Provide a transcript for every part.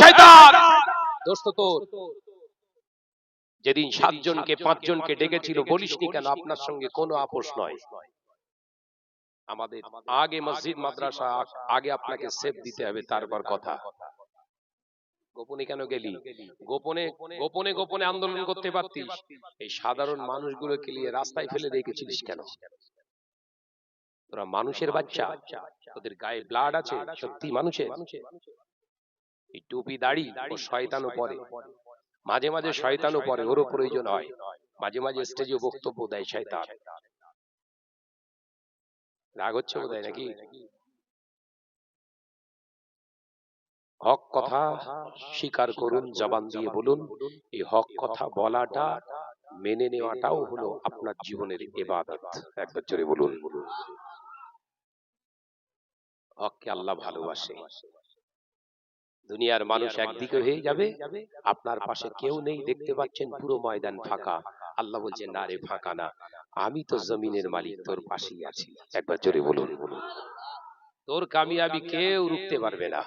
শয়তান দোস্ত তোর যেদিন 7 জনকে 5 জনকে ডেকেছিল বলিসনি কেন আপনার সঙ্গে কোনো আপোষ নয়। আমাদের আগে মসজিদ মাদ্রাসা আগে আপনাকে সেফ দিতে হবে, তারপর কথা। গোপনে কেন গেলি? গোপনে গোপনে গোপনে আন্দোলন করতে পারতিস। এই সাধারণ মানুষগুলোকে নিয়ে রাস্তায় ফেলে রেখেছিলিস কেন? তোরা মানুষের বাচ্চা, তোদের গায়ে ব্লাড আছে, সত্যি মানুষের। এই টুপি দাড়ি ও শয়তানও পরে, মাঝে মাঝে শয়তানও পরে, ওরও প্রয়োজন হয়। মাঝে মাঝে স্টেজে বক্তব্য দেয় শয়তান। রাগ হচ্ছে বোধহয় নাকি? হক কথা স্বীকার করুন, জবান দিয়ে বলুন। এই হক কথা বলাটা, মেনে নেওয়াটাও হলো আপনার জীবনের ইবাদত। একবার জোরে বলুন। হককে আল্লাহ ভালোবাসে। দুনিয়ার মানুষ একদিকে হয়ে যাবে, আপনার পাশে কেউ নেই, দেখতে পাচ্ছেন পুরো ময়দান ফাঁকা। আল্লাহ বলছেন না রে, ফাঁকা না, আমি তো জমিনের মালিক, তোর পাশেই আছি। একবার জোরে বলুন। তোর কামিয়াবি কেউ রুখতে পারবে না,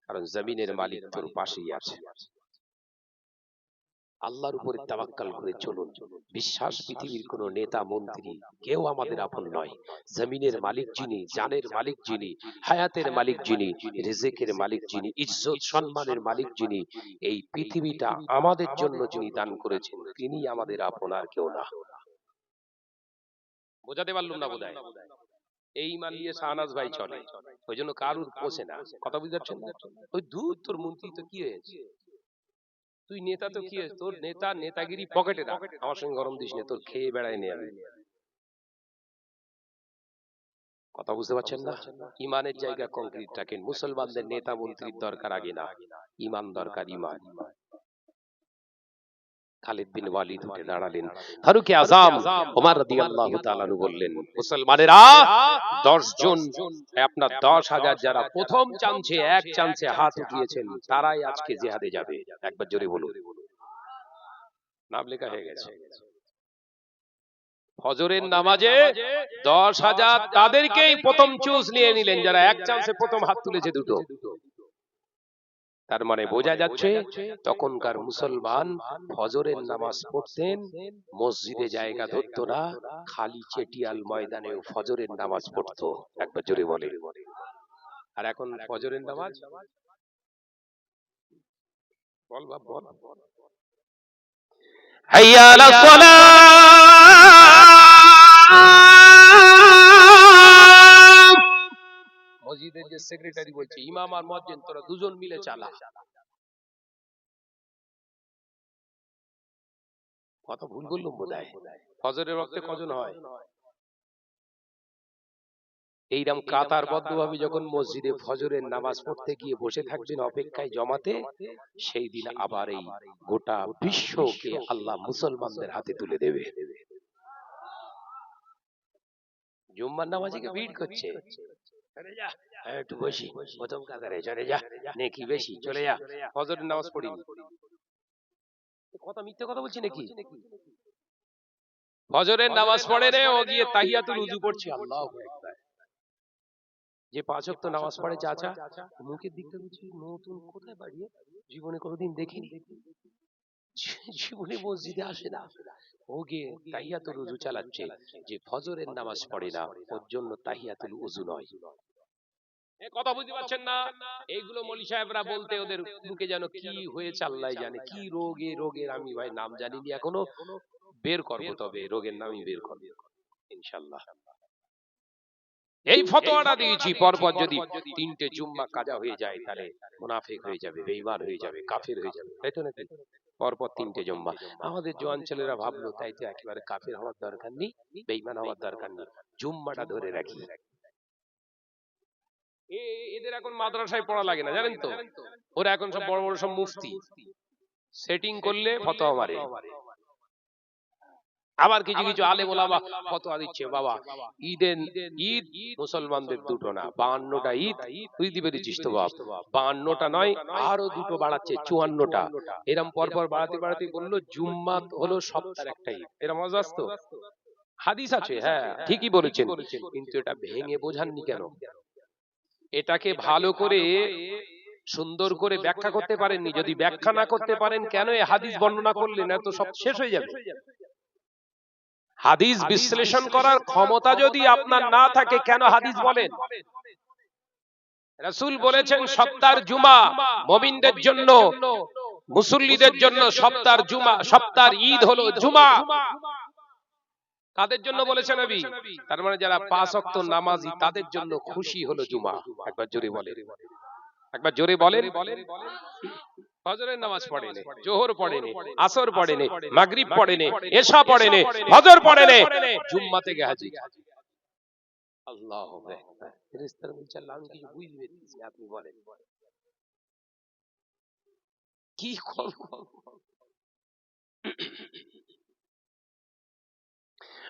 কারণ জমিনের মালিক তোর পাশেই আছে। আল্লাহর উপরে তাওয়াক্কাল করে চলুন। বিশ্বাস পৃথিবীর কোন নেতা মন্ত্রী কেউ আমাদের আপন নয়। জমিনের মালিক যিনি, জানের মালিক যিনি, হায়াতের মালিক যিনি, রিজিকের মালিক যিনি, ইজ্জত সম্মানের মালিক যিনি, এই পৃথিবীটা আমাদের জন্য যিনি দান করেছেন, তিনি আমাদের আপন, আর কেউ না। বোঝাতে পারলাম না বোধহয়? এই মান নিয়ে শাহনাজ ভাই চলে, ওই জন্য কারুর পোষে না। কথা বুঝতে পারছেন না? ওই দূর তোর মন্ত্রী তো কি হয়েছে, তুই নেতা তো কি হয়েছে, তোর নেতা নেতাগিরি পকেটে রাখ, আমার সঙ্গে গরম দিস না, তোর খেয়ে বেড়ায় নিয়ে আমি। কথা বুঝতে পারছেন না? ইমানের জায়গা কংক্রিট রাখেন। মুসলমানদের নেতা মন্ত্রীর দরকার আগে না, ইমান দরকার, ইমান। খালিদ বিন ওয়ালিদ উঠে দাঁড়ালেন। ফারুক আযম ওমর রাদিয়াল্লাহু তাআলা আনহু বললেন, মুসলমানেরা 10 জন, আপনার 10,000 যারা প্রথম চান্সে এক চান্সে হাত উঠিয়েছেন, তারাই আজকে জিহাদে যাবে। একবার জোরে বলুন। নাম লেখা হয়ে গেছে। ফজরের নামাজে 10,000 তাদেরকেই প্রথম চুজ নিয়ে নিলেন, যারা এক চান্সে প্রথম হাত তুলেছে দুটো। তার মানে বোঝা যাচ্ছে তখনকার মুসলমান ফজরের নামাজ পড়তেন, মসজিদে জায়গা ধরতো না, খালি চেটিয়াল ময়দানেও ফজরের নামাজ পড়তো। একবার জোরে বলে। আর এখন ফজরের নামাজ বল বাপ বল, হাইয়া আলাস সালাহ, মসজিদের যে সেক্রেটারি বলছে, ইমাম আর মুয়াজ্জিন তোরা দুজন মিলে চালা। কথা ভুল বললাম বোধহয়? ফজরের ওয়াক্তে কজন হয়? এইরকম কাতারবদ্ধভাবে যখন মসজিদে ফজরের নামাজ পড়তে গিয়ে বসে থাকবেন অপেক্ষায় জমাতে, সেই দিন আবার এই গোটা বিশ্বকে আল্লাহ মুসলমানদের হাতে তুলে দেবে। জুম্মার নামাজে ভিড় করছে, চলে যা একটু বসি, প্রথম কাতারে চলে যা, নেকি বেশি, চলে যা। ফজরের নামাজ পড়িনি, কথা মিথ্যে কথা বলছি নাকি? ফজরের নামাজ পড়ে রে, ও গিয়ে তাহিয়াতুল উযু পড়ছে। আল্লাহু আকবার। যে 5 ওয়াক্ত নামাজ পড়ে চাচা, মুখের দিকটা বুঝি নতুন, কোথায় বাড়িয়ে, জীবনে কোনোদিন দেখিনি, জীবনে মসজিদে আসে না, ও গিয়ে তাহিয়াতুল উযু চালাচ্ছে। যে ফজরের নামাজ পড়ে না, ওর জন্য তাহিয়াতুল উযু নয়। কথা বুঝতে পারছেন না? এইগুলো মৌলী সাহেবরা বলতে ওদের মুখে যেন কি হয়েছে আল্লাহ জানে, কি রোগে, রোগের আমি ভাই নাম জানিনি এখনো, বের করবো, তবে রোগের নামই বের করবো ইনশাআল্লাহ। এই ফতোয়াটা দিয়েছি, পরপর যদি 3টে জুম্মা কাজা হয়ে যায়, তাহলে মুনাফিক হয়ে যাবে, বেঈমান হয়ে যাবে, কাফের হয়ে যাবে, তাই তো নাকি? পরপর 3টে জুম্মা। আমাদের জওয়ান ছেলেরা ভাবলো তাই তো একেবারে কাফের হওয়ার দরকার নেই, বেঈমান হওয়ার দরকার নেই, জুম্মাটা ধরে রাখি। এদের এখন মাদ্রাসায় পড়া লাগে না, জানেন তো? ওরা এখন সব বড় বড় সব মুফতি, সেটিং করলে ফতোয়া মারে। আবার কিছু কিছু আলেম ওলামা ফতোয়া দিচ্ছে, বাবা ঈদ মুসলমানদের 2টো না 52টা ঈদ, বুঝতে পেরেছিস তো বাপ? 52টা নয়, আরো 2টো বাড়াচ্ছে, 54টা। এরম পরপর বাড়াতে বাড়াতে বললো জুম্মা হলো সপ্তাহের একটা ঈদ। এরা মজা আসতো, হাদিস আছে, হ্যাঁ ঠিকই বলেছেন, কিন্তু এটা ভেঙে বোঝাননি কেন? এটাকে ভালো করে সুন্দর করে ব্যাখ্যা করতে পারেননি। যদি ব্যাখ্যা না করতে পারেন কেন এই হাদিস বর্ণনা করলেন, এত সব শেষ হয়ে যাবে। হাদিস বিশ্লেষণ করার ক্ষমতা যদি আপনার না থাকে কেন হাদিস বলেন? রাসূল বলেছেন সপ্তাহের জুমা মুমিনদের জন্য, মুসল্লিদের জন্য সপ্তাহের জুমা, সপ্তাহের ঈদ হলো জুমা। কাদের জন্য বলেছেন নবী? তার মানে যারা 5 ওয়াক্ত নামাজি তাদের জন্য খুশি হলো জুমা। একবার জোরে বলেন, একবার জোরে বলেন। ফজরের নামাজ পড়েনি, জোহর পড়েনি, আসর পড়েনি, মাগরিব পড়েনি, এশা পড়েনি, ফজর পড়েনি, জুম্মা থেকে হাজির। আল্লাহু আকবার। ফেরেশতারা বলছে আল্লাহ আমি কিছু বুঝতে পারছি না, আপনি বলেন কি করব।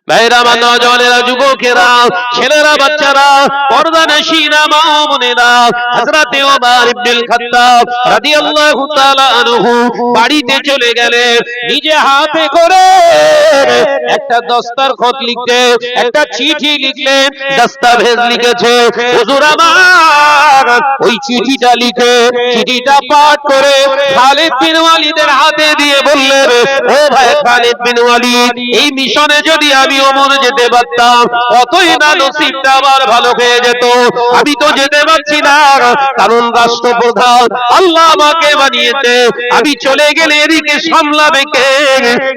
ভাইরা, আমার নওজওয়ানেরা, যুবকেরা, ছেলেরা, বাচ্চারা, পর্দানশীনা মা ও বোনেরা, হযরতে ওমর ইবনুল খাত্তাব রাদিয়াল্লাহু তাআলা আনহু বাড়িতে চলে গেলেন। নিজে হাতে করে একটা দস্তরখত লিখতে, একটা চিঠি লিখলেন, দস্তাবেজ লিখেছে। হুজুর আমার ওই চিঠিটা লিখে, চিঠিটা পাঠ করে খালিদ বিন ওয়ালিদের হাতে দিয়ে বললেন, ও ভাই খালিদ বিন ওয়ালিদ, এই মিশনে যদি আমি ওমর যেতে পারতাম, কতই না নসিবটা আমার ভালো হয়ে যেত। আমি তো যেতে পারছি না, কারণ রাষ্ট্রপ্রধান আল্লাহ আমাকে বানিয়েছে। আমি চলে গেলে এদিকে সামলাবে কে?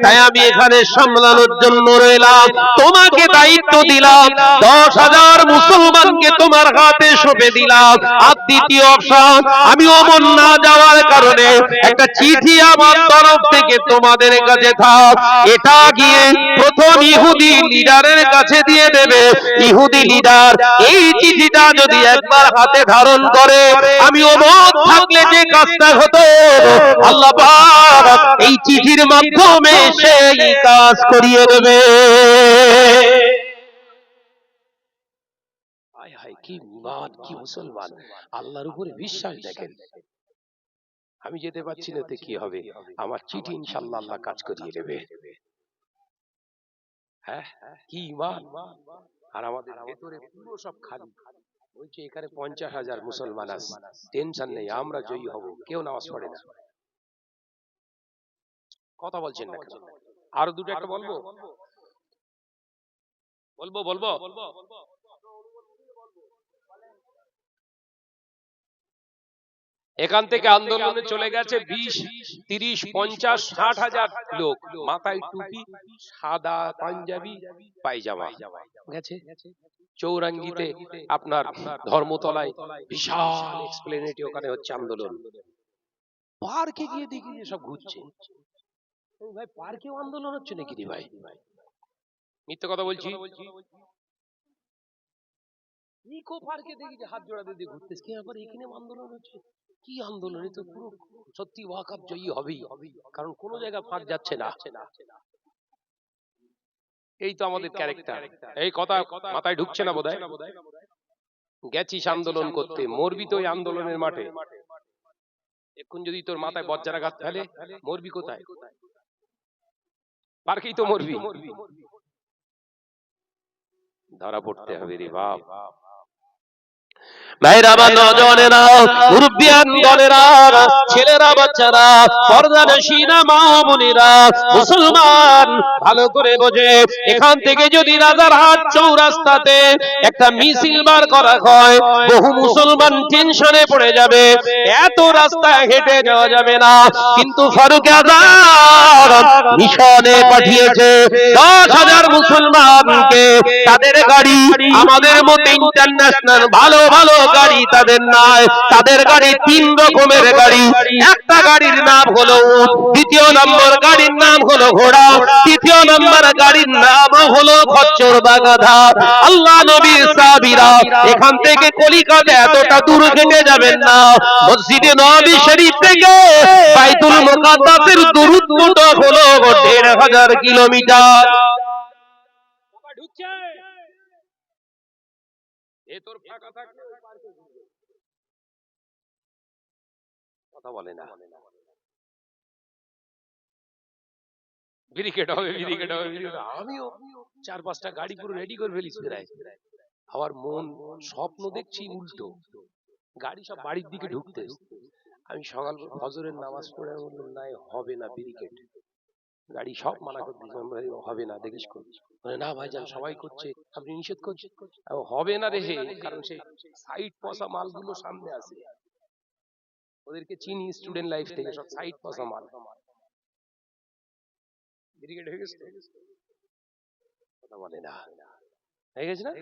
তাই আমি এখানে সামলানোর জন্য রইলাম। তোমাকে দায়িত্ব দিলাম, 10,000 মুসলমানকে তোমার হাতে সঁপে দিলাম। আর দ্বিতীয় অপশন, আমি ওমর না যাওয়ার কারণে একটা চিঠি আমার তরফ থেকে তোমাদের কাছে থাক, এটা গিয়ে প্রথম ইহুদি লিডারের কাছে দিয়ে দেবে। ইহুদি লিডার এই চিঠিটা যদি একবার হাতে ধারণ করে, আমি ওমর থাকলে যে কাজটা হতো, আল্লাহ পাক এই চিঠির মাধ্যমে সেই কাজ করিয়ে দেবে। হায় হায়, কি ঈমান, কি মুসলমান, আল্লাহর উপরে বিশ্বাস দেখেন। আমি যেতে পারছি না তো কি হবে, আমার চিঠি ইনশাআল্লাহ আল্লাহ কাজ করিয়ে দেবে। হ্যাঁ, কি ঈমান। আর আমাদের ভেতরে পুরো সব খালি। বলছে এখানে 50,000 মুসলমান আছে, টেনশন নেই, আমরা জয়ী হব। কেউ নামাজ পড়ে না। কথা বলছেন না কেন? আরো দুটো একটা বলবো বলবো বলবো এখান থেকে আন্দোলনে চলে গেছে 20, 30, 50, 60,000 লোক, মাথায় টুপি, সাদা পাঞ্জাবি, পায়জামা গেছে। চৌরাঙ্গিতে আপনার ধর্মতলায় বিশাল এক্সপ্লেনেটে ওখানে হচ্ছে আন্দোলন। পার্কে গিয়ে দেখি যে সব ঘুরছে। ভাই পার্কেও আন্দোলন হচ্ছে নাকি রে ভাই? মিথ্যে কথা বলছি? ইকো পার্কে দেখি যে হাত জোড়া দিয়ে ঘুরতেছে, কি ব্যাপার এখানে আন্দোলন হচ্ছে? কি আন্দোলন? তো পুরো সত্যি ওয়াকাব জয়ী হবেই, কারণ কোন জায়গায় ফাঁক যাচ্ছে না। এই তো আমাদের ক্যারেক্টার। এই কথা মাথায় ঢুকছে না বোধহয়। গেছিস আন্দোলন করতে, মরবি তো ওই আন্দোলনের মাঠে। এখন যদি তোর মাথায় বজ্রাঘাত ফেলে, মরবি কোথায়? পার্কেই তো মরবি। ধরা পড়তে হবে রে বাপ। ভাইরা, আমার নওজওয়ানেরা, মুরব্বিয়ান গণেরা, ছেলেরা, বাচ্চারা, পর্দানশীনা মা ও বোনেরা, মুসলমান ভালো করে বোঝে, এখান থেকে যদি রাজারহাট চৌরাস্তাতে একটা মিছিল বার করা হয়, বহু মুসলমান টেনশনে পড়ে যাবে, এত রাস্তা হেঁটে যাওয়া যাবে না। কিন্তু ফারুক আযম মিশনে পাঠিয়েছে 10,000 মুসলমানকে। তাদের গাড়ি আমাদের মতো ইন্টারন্যাশনাল ভালো ভালো গাড়ি তাদের নাই। তাদের গাড়ি 3 রকমের গাড়ি। একটা গাড়ির নাম হলো উট, দ্বিতীয় নম্বর গাড়ির নাম হলো ঘোড়া, তৃতীয় নম্বর গাড়ির নাম হলো খচ্চর বা গাধা। আল্লাহ নবীর সাহাবীরা এখান থেকে কলিকাতা এতটা দূর হেঁটে যাবেন না। মসজিদে নববী শরীফ থেকে বাইতুল মুকাদ্দাসের দূরত্ব হলো 1,500 কিলোমিটার। কথা বলে না। ব্রিগেড হবে, ব্রিগেড হবে, আমিও 4-5টা গাড়ি পুরো রেডি করে ফেলিস প্রায়। আবার মন স্বপ্ন দেখছি উল্টো, গাড়ি সব বাড়ির দিকে ঢুকতে, আমি সকাল ফজরের নামাজ পড়ে বললাম না হবে না, ব্যারিকেড গাড়ি সব মানা করে দিয়েছিলাম, হবে না, দেখিস করছি। না ভাইজান সবাই করছে, আপনি নিষেধ করছেন। হবে না রেহে, কারণ সেই সাইড পয়সা মালগুলো সামনে আছে, ওদেরকে চিনি স্টুডেন্ট লাইফ থেকে, সব সাইড পয়সা মাল। ব্যারিকেড হয়ে গেছে, কথা বলে না, হয়ে গেছে না,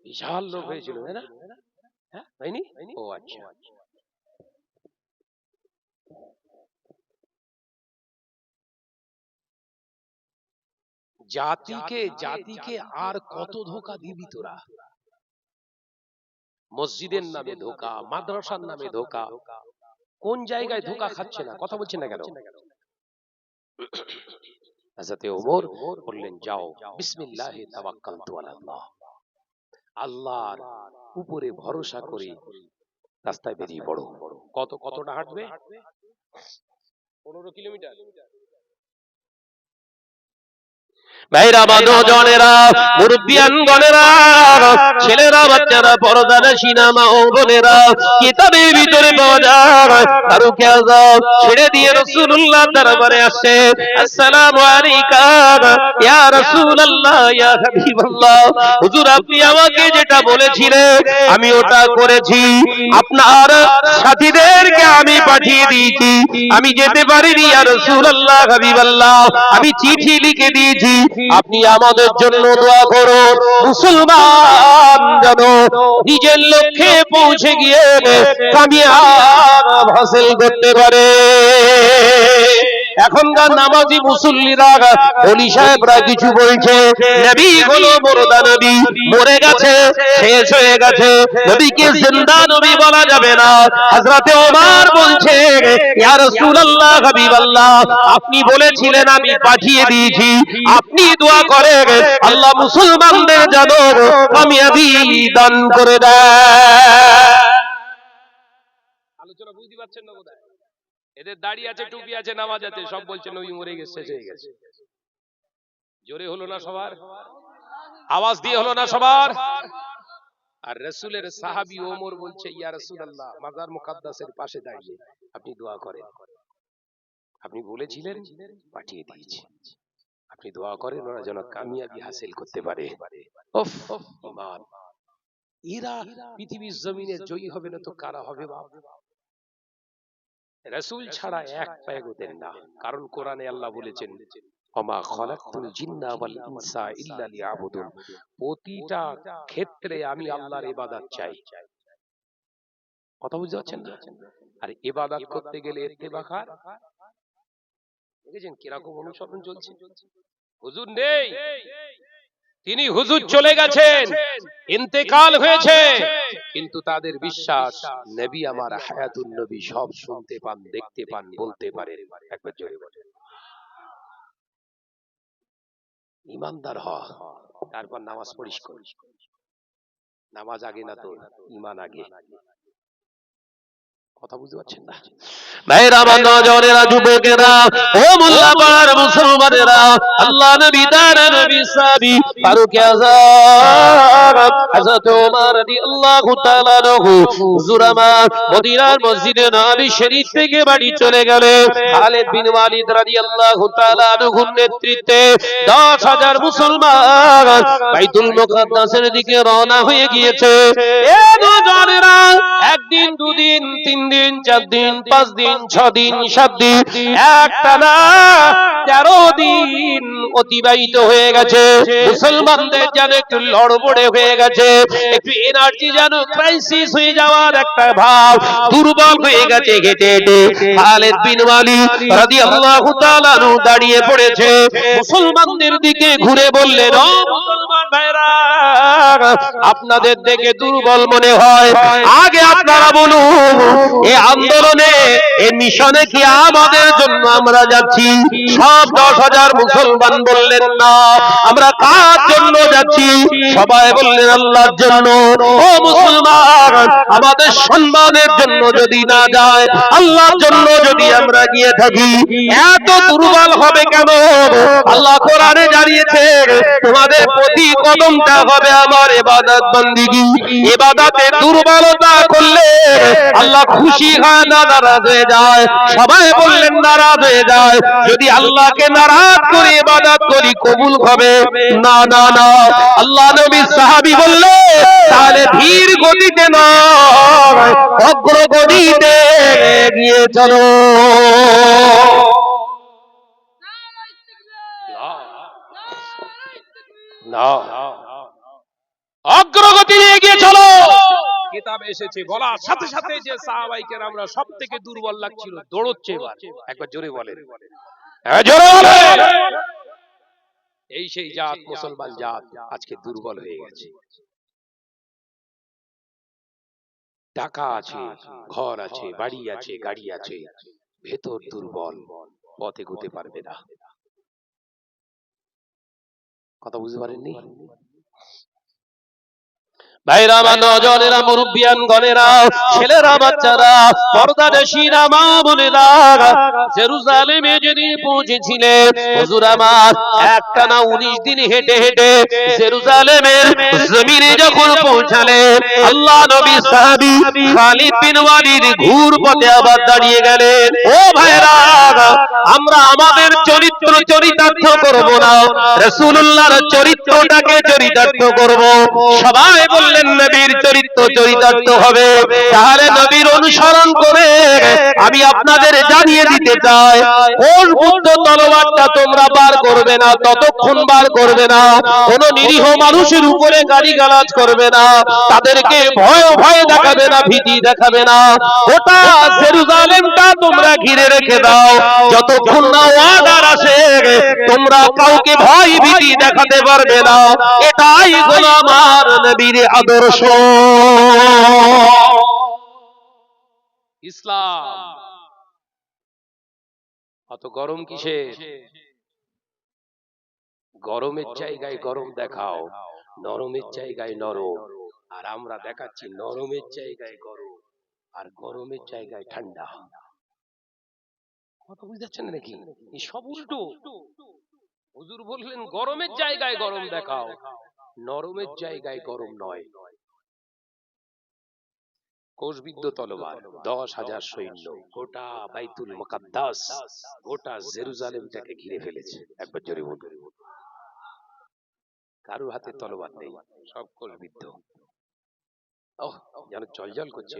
বিশাল লোক হয়েছিল তাই না? হ্যাঁ হয়নি? ও আচ্ছা। জাতিকে আর কত ধোকা দিবি তোরা? মসজিদের নামে ধোকা, মাদ্রাসার নামে ধোকা, কোন জায়গায় ধোকা খাচ্ছে না, কথা বলছেন না কেন? হযরত ওমর বললেন যাও বিসমিল্লাহি তাওয়াক্কালতু আলাল্লাহ, আল্লাহর উপরে ভরসা করে রাস্তায় বেরিয়ে পড়ো। কতটা হাঁটবে? 15 কিলোমিটার। ভাইরা, নওজওয়ানেরা, মুরব্বিয়ান গণেরা, ছেলেরা, বাচ্চারা, পর্দানশী মা ও বোনেরা, কিতাবের ভিতরে পাওয়া যায় ফারুক আযম ছেড়ে দিয়ে রাসূলুল্লাহ দরবারে আসছে। আসসালামু আলাইকা ইয়া রাসূলুল্লাহ, ইয়া হাবিবাল্লাহ, হুজুর আপনি আমাকে যেটা বলেছিলেন আমি ওটা করেছি, আপনার সাথীদেরকে আমি পাঠিয়ে দিয়েছি, আমি যেতে পারিনি ইয়া রাসূলুল্লাহ, হাবিবাল্লাহ, আমি চিঠি লিখে দিয়েছি, আপনি আমাদের জন্য দোয়া করুন, মুসলমান যেন নিজের লক্ষ্যে পৌঁছে গিয়ে কামিয়াব হাসিল করতে পারে। এখনকার নামাজি মুসল্লিরা, ওলি সাহেবরা কিছু বলছে, নবী হলো মুর্দা নবী, মরে গেছে, শেষ হয়ে গেছে, নবীকে জিন্দা নবী বলা যাবে না। হযরত ওমর বলছে ইয়া রাসূলুল্লাহ, হাবিবাল্লাহ, আপনি বলেছিলেন আমি পাঠিয়ে দিয়েছি, আপনি দোয়া করেন আল্লাহ মুসলমানদের যেন কামিয়াবি দান করে দেয়। আলোচনা বুঝতে পারছেন না বোধহয়? এদের দাড়ি আছে, টুপি আছে, নামাজ আছে, সব বলছে নবী মরে গেছে, শেষ হয়ে গেছে। জোরে হলো না সবার? আওয়াজ দিয়ে হলো না সবার? আর রাসূলের সাহাবী ওমর বলছে ইয়া রাসূলুল্লাহ, মাজার মুকাদ্দাসের পাশে দাঁড়িয়ে আপনি দোয়া করেন, আপনি বলেছিলেন পাঠিয়ে দিয়েছি, আপনি দোয়া করেন ওরা যেন কামিয়াবি হাসিল করতে পারে। উফ, ইমান! এরা পৃথিবীর জমিনে জয়ী হবে না তো কারা হবে বাপ? রাসূল ছাড়া এক পায়ে গোতেন না, কারণ কোরআনে আল্লাহ বলেছেন ওমা খালাকতুল জিন্না ওয়াল ইনসা ইল্লা লিয়াবুদুন, প্রতিটা ক্ষেত্রে আমি আল্লাহর ইবাদত চাই। কথা বুঝতে পারছেন না? আর ইবাদত করতে গেলে ইত্তেবা কার? দেখেছেন কিরকম অনুসরণ চলছে? হুজুর নেই, তিনি হুজুর চলে গেছেন, ইন্তেকাল হয়েছে, কিন্তু তাদের বিশ্বাস নবী আমার হায়াতুন নবী, সব শুনতে পান, দেখতে পান, বলতে পারেন। একবার জোরে বলেন ইমানদার হ, তারপর নামাজ পড়িস কর। নামাজ আগে না তো ঈমান আগে। কথা বুঝতে পারছেন না? ভাইরা, নওজওয়ানেরা, যুবকেরা, ও মোল্লাপাড়ার মুসলমানেরা, আল্লাহ নবী, তার নবী সাহাবী ফারুক আযম হযরত ওমর রাদিয়াল্লাহু তাআলা আনহু, হুজুর আমার মদিনার মসজিদে নববী শরীফ থেকে বাড়ি চলে গেলে খালিদ বিন ওয়ালিদ রাদিয়াল্লাহু তাআলা আনহুর নেতৃত্বে 10,000 মুসলমান বাইতুল মুকাদ্দাসের দিকে রওনা হয়ে গিয়েছে। এ নওজওয়ানেরা, একদিন, দুদিন, 3 দিন, 4 দিন, 5 দিন, 6 দিন, 7 দিন, একটানা 13 দিন অতিবাহিত হয়ে গেছে। মুসলমানদের যেন একটু লড়বড়ে হয়ে গেছে, একটু এনার্জি যেন ক্রাইসিস হয়ে যাওয়ার একটা ভাব, দুর্বল হয়ে গেছে হেঁটে হেঁটে। খালিদ বিন ওয়ালিদ রাদিয়াল্লাহু তাআলা আনহু দাঁড়িয়ে পড়েছে, মুসলমানদের দিকে ঘুরে বললেন, ও মুসলমান ভাইরা, আপনাদের দেখে দুর্বল মনে হয়, আগে আপনারা বলুন এই আন্দোলনে এই মিশনে কি আমাদের জন্য আমরা যাচ্ছি? সব 10,000 মুসলমান বললেন না। আমরা কার জন্য যাচ্ছি? সবাই বললেন আল্লাহর জন্য। ও মুসলমান, আমাদের সম্মানের জন্য যদি না যায়, আল্লাহর জন্য যদি আমরা গিয়ে থাকি, এত দুর্বল হবে কেন? আল্লাহ কোরআনে জানিয়েছে তোমাদের প্রতি কদমটা হবে আমার ইবাদত বন্দেগী। ইবাদতে দুর্বলতা করলে আল্লাহ খুশি হয় না নারাজ হয়ে যায়? সবাই বললেন নারাজ হয়ে যায়। যদি আল্লাহকে নারাজ করে ইবাদত করি কবুল হবে না? না না, আল্লাহ নবী সাহাবী বললে তাহলে ধীর গতিতে নয়, অগ্রগতিতে এগিয়ে চলো। না, অগ্রগতি এগিয়ে চলো। কিতাবে এসেছে, বলার সাথে সাথে যে সাহাবায়ে কেরামরা সবথেকে দুর্বল লাগছিল দৌড়চ্ছে। এবার একবার জোরে বলেন, জোরে বলেন। এই সেই জাত, মুসলমান জাত আজকে দুর্বল হয়ে গেছে। টাকা আছে, ঘর আছে, বাড়ি আছে, গাড়ি আছে, ভেতর দুর্বল, পথে এগোতে পারবে না। কথা বুঝতে পারেননি? ভাইরা, নজনেরা, মুরব্বিয়ান গণেরা, ছেলেরা, বাচ্চারা, পর্দানশীরা, মা বোনেরা, জেরুজালেমে যেদিন পৌঁছেছিলেন হুজুর আমার, একটানা 19 দিন হেঁটে হেঁটে জেরুজালেমের জমিনে যখন পৌঁছালেন, আল্লাহ নবী সাহাবী খালিদ বিন ওয়ালিদ ঘুর পথে আবার দাঁড়িয়ে গেলেন। ও ভাইরা, আমরা আমাদের চরিতার্থ করব না, রাসূলুল্লাহর চরিত্রটাকে চরিতার্থ করব। সবাই বললেন নবীর চরিতার্থ হবে। তাহলে নবীর অনুসরণ করে আমি আপনাদের জানিয়ে দিতে চাই, কোন বুদ্ধ তলোয়ারটা তোমরা বার করবে না, ততক্ষণ বার করবে না কোন নিরীহ মানুষের উপরে গালিগালাজ করবে না, তাদেরকে ভয় দেখাবে না, ভীতি দেখাবে না। গোটা জেরুজালেমটা তোমরা ঘিরে রেখে দাও, যতক্ষণ না অর্ডার আসে তোমরা কাউকে ভয় ভীতি দেখাতে পারবে না। এটাই হলো আমার নবীর আদর্শ ইসলাম। অত গরম কিসের? গরমের জায়গায় গরম দেখাও, নরমের জায়গায় নরম। আর আমরা দেখাচ্ছি নরমের জায়গায় গরম আর গরমের জায়গায় ঠান্ডা। কথা বুঝতে পারছেন নাকি? এই সব উল্টো। হুজুর বললেন গরমের জায়গায় গরম দেখাও, নরমের জায়গায় গরম নয়। কোষবিদ্ধ তলোয়ার, 10,000 সৈন্য গোটা বাইতুল মুকাদ্দাস, গোটা জেরুজালেমটাকে ঘিরে ফেলেছে। একবার জোরে বলুন। কারোর হাতে তলোয়ার নেই, সব কোষবিদ্ধ। ওহ, যেন জলজল করছে।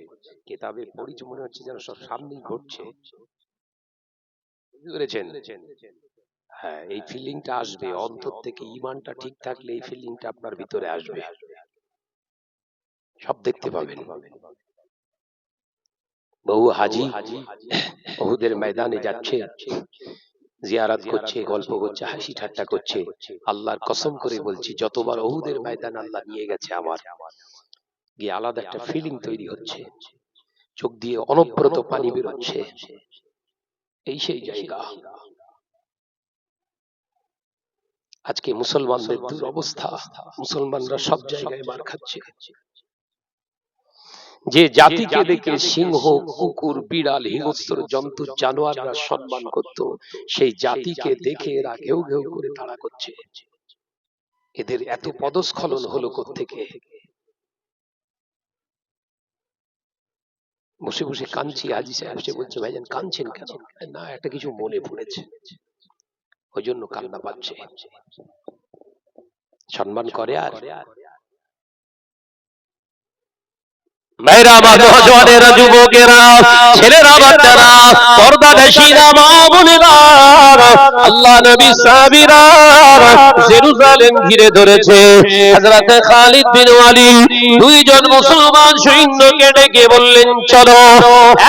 কিতাবে পড়িছে, মনে হচ্ছে যেন সব সামনেই ঘটছে। বুঝতে পেরেছেন? হ্যাঁ, এই ফিলিংটা আসবে অন্তর থেকে। ঈমানটা ঠিক থাকলে এই ফিলিংটা আপনার ভিতরে আসবে, সব দেখতে পাবেন। বহু হাজি উহুদের ময়দানে যাচ্ছে, জিয়ারত করছে, গল্প করছে, হাসি ঠাট্টা করছে। আল্লাহর কসম করে বলছি, যতবার উহুদের ময়দান আল্লাহ নিয়ে গেছে আমার, গিয়ে আলাদা একটা ফিলিং তৈরি হচ্ছে, চোখ দিয়ে অনবরত পানি বেরোচ্ছে। এই সেই জায়গা। আজকে মুসলমানদের দুরবস্থা, মুসলমানরা সব জায়গায় মার খাচ্ছে। যে জাতিকে দেখে সিংহ, কুকুর, বিড়াল, হিংস্র জন্তু, জানোয়াররা সম্মান করত, সেই জাতিকে দেখে এরা ঘেউ ঘেউ করে তাড়া করছে। এদের এত পদস্খলন হলো কোত্থেকে? বসে বসে কাঁদছি। হাজী সাহেব এসে বলছে, ভাইজান কাঁদছেন কেন? না, একটা কিছু মনে পড়েছে, ওই জন্য কান্না পাচ্ছে। সম্মান করে আর মেয়েরা, নওজওয়ানেরা, যুবকেরা, ছেলেরা, বাচ্চারা, পর্দানশীরা, মা বোনেরা, আল্লাহ নবী সাহাবীরা জেরুজালেম ঘিরে ধরেছে। হযরত খালিদ বিন ওয়ালিদ দুইজন মুসলমান সৈন্যকে ডেকে বললেন, চলো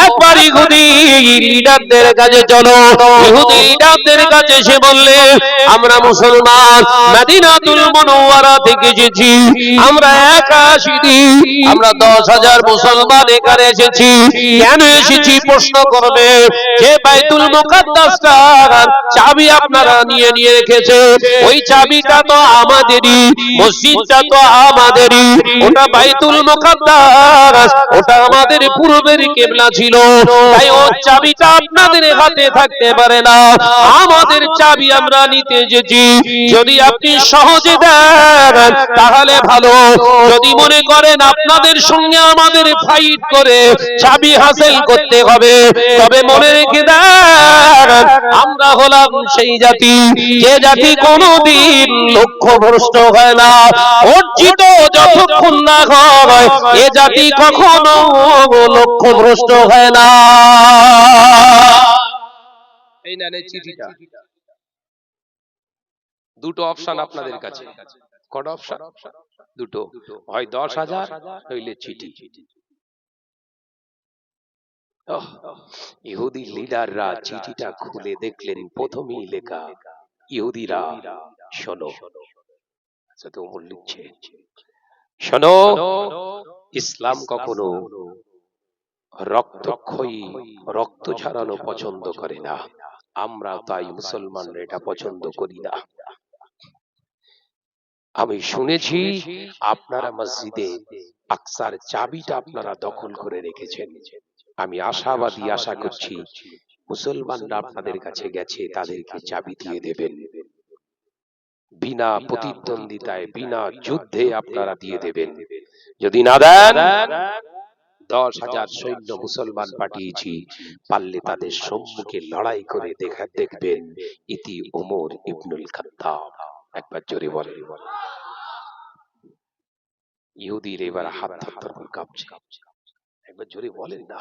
একবার ইহুদি লিডারদের কাছে চলো। ইহুদি লিডারদের কাছে এসে বললে, আমরা মুসলমান মদিনাতুল মুনাওয়ারা থেকে এসেছি, আমরা 81 দিন, আমরা 10,000 মুসলমান এখানে এসেছি। কেন এসেছি প্রশ্ন করবে, যে বাইতুল মুকাদ্দাসটা চাবি আপনারা নিয়ে রেখেছে, ওই চাবিটা তো আমাদেরই, মসজিদটা তো আমাদেরই, ওটা বাইতুল মুকাদ্দাস, ওটা আমাদের পূর্বের কিবলা ছিল, তাই ওর চাবিটা আপনাদের হাতে থাকতে পারে না, আমাদের চাবি আমরা নিতে এসেছি। যদি আপনি সহজে দেন তাহলে ভালো, যদি মনে করেন আপনাদের সঙ্গে আমাদের ফাইট করে চাবি হাসিল করতে হবে, তবে মনে রেখে দেন আমরা হলাম সেই জাতি, যে জাতি কোনদিন লক্ষ্যভ্রষ্ট হয় না, অর্জিত যতক্ষণ না হয় এ জাতি কখনো লক্ষ্যভ্রষ্ট হয় না। এই নেন এই চিঠিটা, দুটো অপশন আপনাদের কাছে। কত অপশন? দুটো, হয় 10,000 নইলে চিঠি। ইহুদি লিডাররা চিঠিটা খুলে দেখলেন, প্রথমেই লেখা, ইহুদিরা শোনো, তো ওমর লিখছে, শোনো, ইসলাম কখনো রক্তক্ষয়ী, রক্ত ঝরানো পছন্দ করে না, আমরা তাই মুসলমানরা এটা পছন্দ করি না। আমি শুনেছি আপনারা মসজিদে আকসার চাবিটা আপনারা দখল করে রেখেছেন, আমি আশাবাদী, আশা করছি মুসলমানরা আপনাদের কাছে গেছে, তাদেরকে চাবি দিয়ে দেবেন, বিনা প্রতিদ্বন্দ্বিতায়, বিনা যুদ্ধে আপনারা দিয়ে দেবেন। যদি না দেন 10,000 সৈন্য মুসলমান পাঠিয়েছি, পারলে তাদের সম্মুখে লড়াই করে দেখবেন। ইতি ওমর ইবনুল খাত্তাব। একবার জোরে বলেন। ইহুদির এবার হাত থরথর করে কাঁপছে, একবার জোরে বলেন না।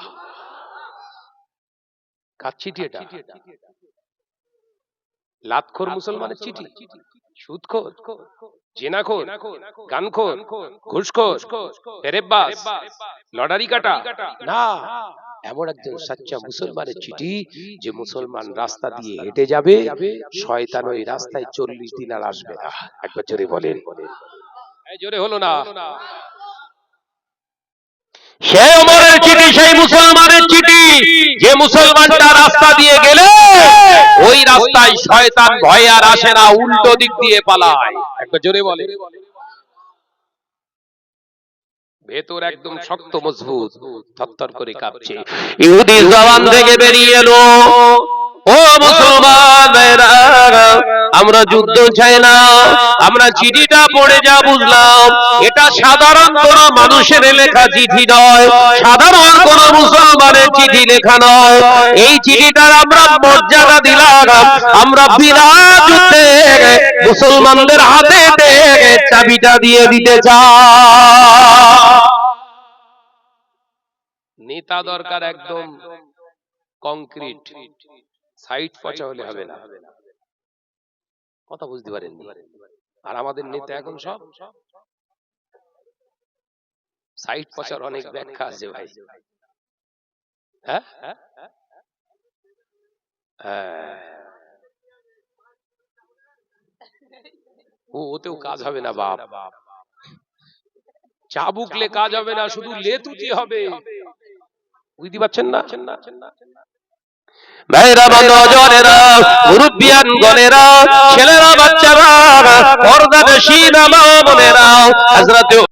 কার চিঠি এটা? লাতখোর মুসলমানের চিঠি, সুদখোর, জেনাখোর, গানখোর, ঘুষখোর, ফেরেববাজ, লটারি কাটা না, এমন একজন সাচ্চা মুসলমানের চিঠি, যে মুসলমান রাস্তা দিয়ে হেঁটে যাবে, শয়তান ওই রাস্তায় 40 দিন আর আসবে না। একবার জোরে বলেন। জোরে হলো না। সেই ওমরের চিঠি, সেই মুসলমানের চিঠি, যে মুসলমানটা রাস্তা দিয়ে গেলে ওই রাস্তায় শয়তান ভয় আর আসে না, উল্টো দিক দিয়ে পালায়। একবার জোরে বলে। ভেতর একদম শক্ত মজবুত, থরথর করে কাঁপছে। ইহুদি জবান থেকে বেরিয়ে এলো, ও মুসলমান ভাইরা, আমরা যুদ্ধ চাই না, আমরা চিঠিটা পড়ে যা বুঝলাম, এটা সাধারণ কোন মানুষের লেখা চিঠি নয়, সাধারণ কোন মুসলমানের চিঠি লেখা নয়, এই চিঠিটার আমরা মর্যাদা দিলাম, আমরা বিনা যুদ্ধে মুসলমানদের হাতে চাবিটা দিয়ে দিতে চাই। নেতা দরকার একদম কংক্রিট, সাইড পচা হলে হবে না, কথা বুঝতে পারেননি। আর আমাদের নেতা এখন সব সাইড পচার অনেক ব্যাখ্যা আছে ভাই। হ্যাঁ, ওতেও কাজ হবে না বাপ, চাবুকলে কাজ হবে না, শুধু লেতুতি হবে। বুঝতে পারছেন না? ভাইরা, নজরেরা, মুরব্বিয়ান গণেরা, ছেলেরা, বাচ্চারা, পর্দানশীন মা বোনেরা, হযরত